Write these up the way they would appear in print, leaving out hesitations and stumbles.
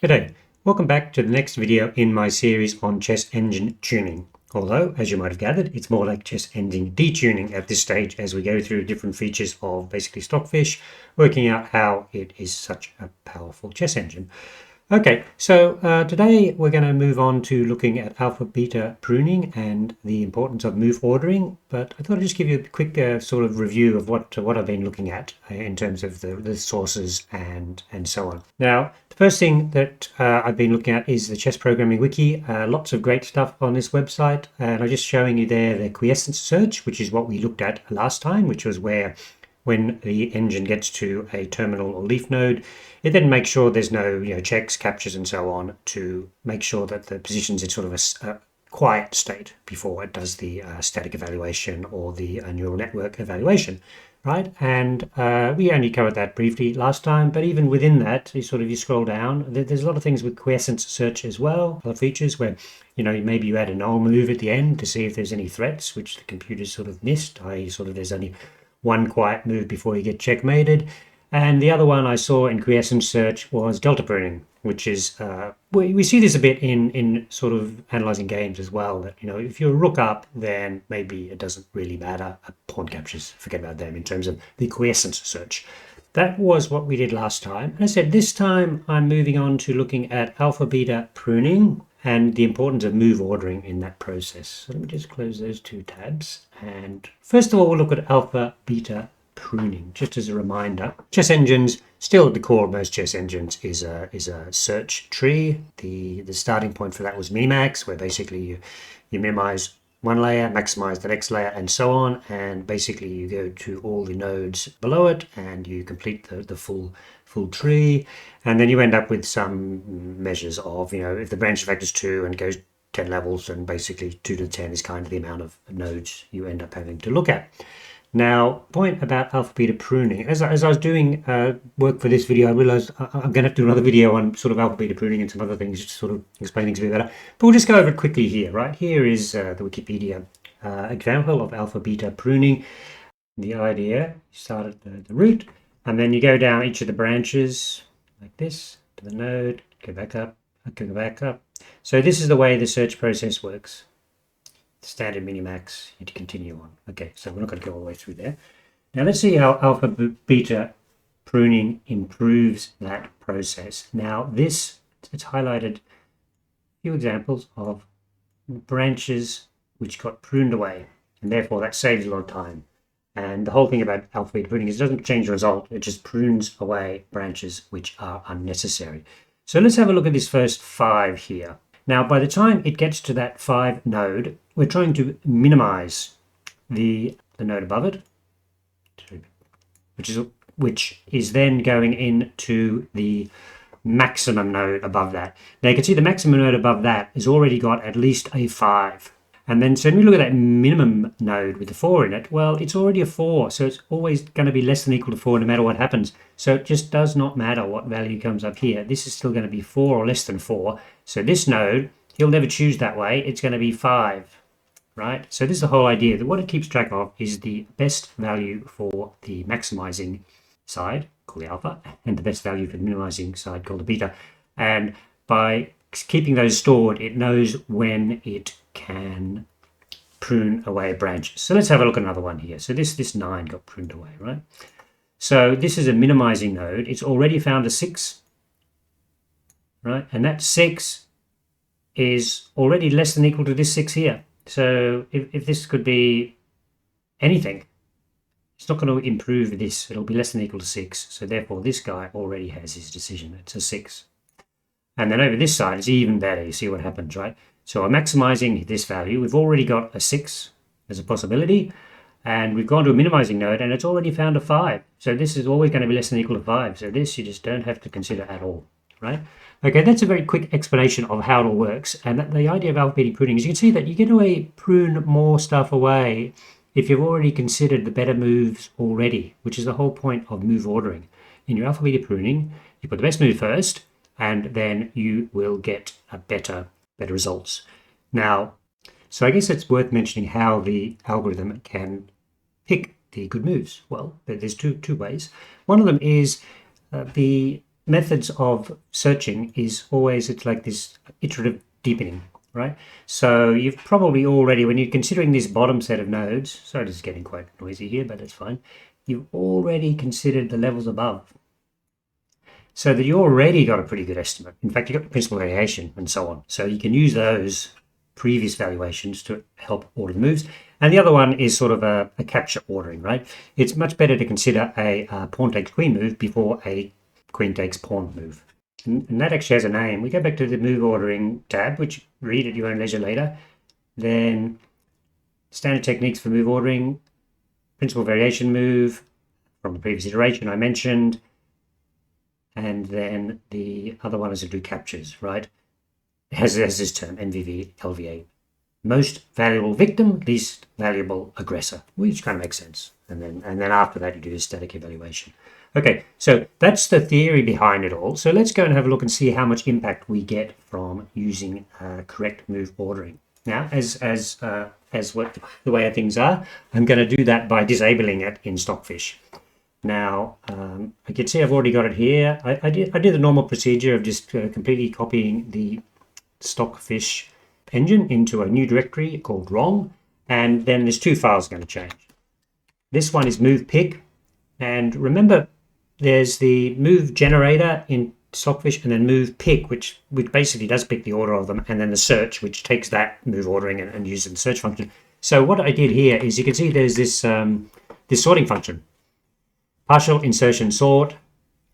G'day, welcome back to the next video in my series on chess engine tuning. Although, as you might have gathered, it's more like chess engine detuning at this stage as we go through different features of basically Stockfish, working out how it is such a powerful chess engine. Okay, so today we're going to move on to looking at alpha beta pruning and the importance of move ordering, but I thought I'd just give you a quick sort of review of what I've been looking at in terms of the sources and so on. Now, the first thing that I've been looking at is the chess programming wiki. Lots of great stuff on this website, and I'm just showing you there the quiescence search, which is what we looked at last time, which was where when the engine gets to a terminal or leaf node, it then makes sure there's no checks, captures, and so on to make sure that the position's in sort of a quiet state before it does the static evaluation or the neural network evaluation, right? And we only covered that briefly last time, but even within that, you scroll down, there's a lot of things with quiescence search as well, a lot of features where maybe you add a null move at the end to see if there's any threats which the computer's sort of missed, i.e. there's only one quiet move before you get checkmated. And the other one I saw in quiescence search was delta pruning, which is, we see this a bit in sort of analyzing games as well, that, if you're a rook up, then maybe it doesn't really matter. Pawn captures, forget about them in terms of the quiescence search. That was what we did last time. And I said this time I'm moving on to looking at alpha beta pruning and the importance of move ordering in that process. So let me just close those two tabs. And first of all, we'll look at alpha beta pruning, just as a reminder. Chess engines, still at the core of most chess engines, is a search tree. The starting point for that was minimax, where basically you minimize one layer, maximize the next layer, and so on, and basically you go to all the nodes below it and you complete the full tree, and then you end up with some measures of, if the branch factor is 2 and goes 10 levels, and basically 2 to the 10 is kind of the amount of nodes you end up having to look at. Now, point about alpha beta pruning. As I was doing work for this video, I realized I'm going to have to do another video on sort of alpha beta pruning and some other things, just to sort of explain things a bit better. But we'll just go over it quickly here, right? Here is the Wikipedia example of alpha beta pruning. The idea, you start at the root, and then you go down each of the branches like this to the node, go back up, go back up. So this is the way the search process works. Standard minimax, you continue on. Okay, so we're not going to go all the way through there. Now let's see how alpha beta pruning improves that process. Now it's highlighted a few examples of branches which got pruned away, and therefore that saves a lot of time. And the whole thing about alpha beta pruning is it doesn't change the result, it just prunes away branches which are unnecessary. So let's have a look at this first 5 here. Now, by the time it gets to that 5 node, we're trying to minimize the node above it, which is then going into the maximum node above that. Now, you can see the maximum node above that has already got at least a 5. And then, so when we look at that minimum node with the 4 in it, well, it's already a 4, so it's always going to be less than or equal to 4 no matter what happens. So it just does not matter what value comes up here. This is still going to be 4 or less than 4. So this node, he'll never choose that way. It's going to be 5, right? So this is the whole idea, that what it keeps track of is the best value for the maximizing side, called the alpha, and the best value for the minimizing side, called the beta. And by keeping those stored, it knows when it can prune away branches. So let's have a look at another one here. So this 9 got pruned away, right? So this is a minimizing node. It's already found a 6, right? And that 6 is already less than or equal to this 6 here. So if this could be anything, it's not going to improve this. It'll be less than or equal to 6. So therefore, this guy already has his decision. It's a 6. And then over this side, it's even better. You see what happens, right? So I'm maximizing this value. We've already got a 6 as a possibility. And we've gone to a minimizing node, and it's already found a 5. So this is always going to be less than or equal to 5. So this you just don't have to consider at all, right? Okay, that's a very quick explanation of how it all works. And the idea of alpha beta pruning is you can see that you get to prune more stuff away if you've already considered the better moves already, which is the whole point of move ordering. In your alpha beta pruning, you put the best move first, and then you will get a better results. Now, so I guess it's worth mentioning how the algorithm can pick the good moves. Well, there's two ways. One of them is the methods of searching is always, it's like this iterative deepening, right? So you've probably already, when you're considering this bottom set of nodes, sorry, this is getting quite noisy here, but that's fine. You've already considered the levels above, so that you already got a pretty good estimate. In fact, you've got principal variation and so on. So you can use those previous valuations to help order the moves. And the other one is sort of a capture ordering, right? It's much better to consider a pawn takes queen move before a queen takes pawn move. And that actually has a name. We go back to the move ordering tab, which read at your own leisure later. Then standard techniques for move ordering, principal variation move from the previous iteration I mentioned. And then the other one is to do captures, right? It has this term, MVV, LVA. Most valuable victim, least valuable aggressor, which kind of makes sense. And then after that, you do a static evaluation. Okay, so that's the theory behind it all. So let's go and have a look and see how much impact we get from using correct move ordering. Now, as what the way things are, I'm going to do that by disabling it in Stockfish. Now, I can see I've already got it here. I did the normal procedure of just completely copying the Stockfish engine into a new directory called wrong, and then there's two files going to change. This one is move pick, and remember there's the move generator in Stockfish and then move pick, which basically does pick the order of them, and then the search, which takes that move ordering and uses the search function. So what I did here is you can see there's this this sorting function. Partial insertion sort,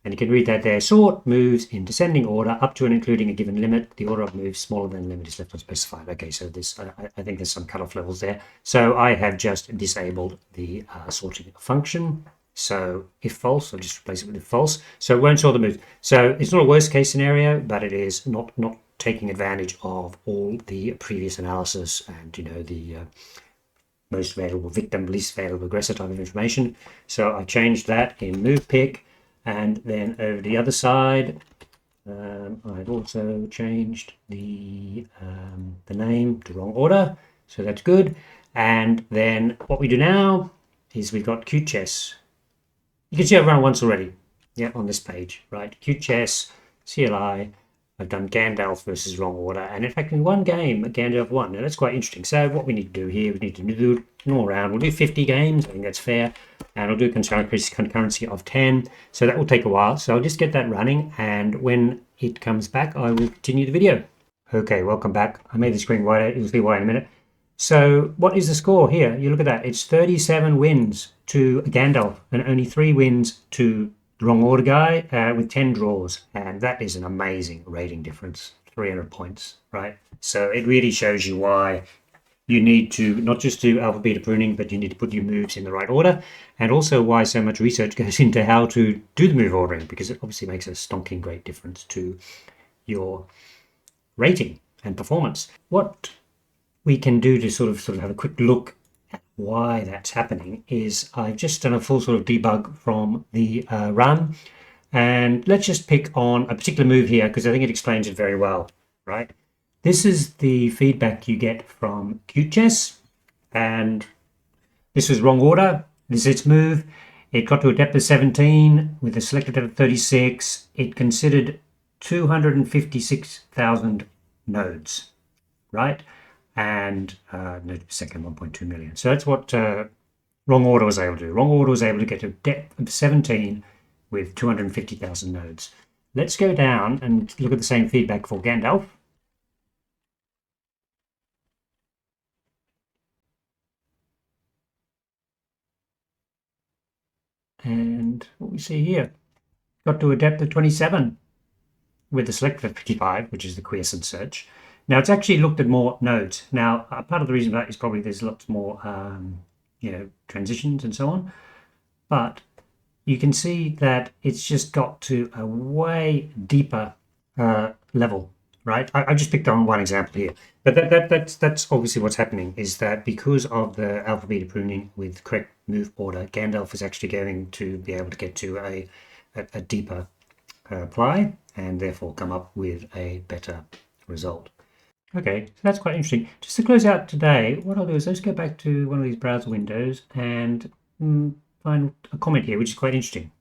and you can read that there. Sort moves in descending order up to and including a given limit. The order of moves smaller than the limit is left unspecified. Okay, so this I think there's some cutoff levels there. So I have just disabled the sorting function. So if false, I'll just replace it with if false. So it won't sort the moves. So it's not a worst case scenario, but it is not taking advantage of all the previous analysis and the most valuable victim, least valuable aggressor type of information. So I changed that in move pick, and then over the other side, I've also changed the name to wrong order. So that's good. And then what we do now is we've got cute chess. You can see I've run once already, yeah, on this page, right? Cute chess, CLI. I've done Gandalf versus wrong order, and in fact in one game Gandalf won. Now that's quite interesting. So what we need to do here, we need to do normal round. We'll do 50 games, I think that's fair, and I'll do a concurrency of 10. So that will take a while. So I'll just get that running, and when it comes back I will continue the video. Okay, welcome back. I made the screen wider, it'll be wide in a minute. So what is the score here? You look at that, it's 37 wins to Gandalf and only 3 wins to the wrong order guy with 10 draws, and that is an amazing rating difference, 300 points, right? So it really shows you why you need to not just do alpha beta pruning, but you need to put your moves in the right order, and also why so much research goes into how to do the move ordering, because it obviously makes a stonking great difference to your rating and performance. What we can do to sort of have a quick look at why that's happening is I've just done a full sort of debug from the run, and let's just pick on a particular move here because I think it explains it very well, right? This is the feedback you get from Cute Chess, and this was wrong order. This is its move. It got to a depth of 17 with a selected depth of 36. It considered 256,000 nodes, right? And second 1.2 million. So that's what wrong order was able to do. Wrong order was able to get to a depth of 17 with 250,000 nodes. Let's go down and look at the same feedback for Gandalf. And what we see here, got to a depth of 27 with the select of 55, which is the quiescent search. Now it's actually looked at more nodes. Now part of the reason for that is probably there's lots more transitions and so on, but you can see that it's just got to a way deeper level, right? I just picked on one example here, but that's obviously what's happening is that because of the alpha beta pruning with correct move order, Gandalf is actually going to be able to get to a deeper apply and therefore come up with a better result. Okay, so that's quite interesting. Just to close out today, what I'll do is let's go back to one of these browser windows and find a comment here, which is quite interesting.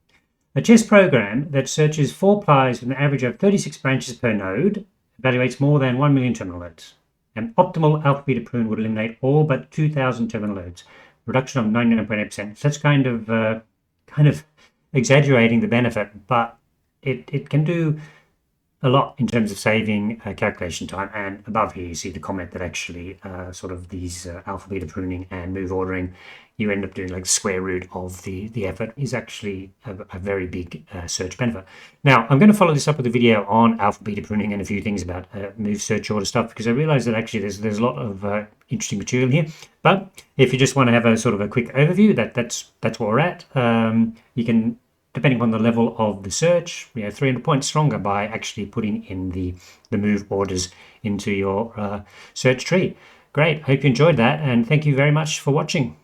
A chess program that searches 4 plies with an average of 36 branches per node evaluates more than 1 million terminal nodes. An optimal alpha beta prune would eliminate all but 2,000 terminal nodes, reduction of 99.8%. So that's kind of exaggerating the benefit, but it can do a lot in terms of saving calculation time. And above here you see the comment that actually sort of these alpha beta pruning and move ordering, you end up doing like the square root of the effort, is actually a very big search benefit. Now I'm going to follow this up with a video on alpha beta pruning and a few things about move search order stuff, because I realize that actually there's a lot of interesting material here. But if you just want to have a sort of a quick overview, that's what we're at. You can, depending on the level of the search, 300 points stronger by actually putting in the move orders into your search tree. Great. Hope you enjoyed that, and thank you very much for watching.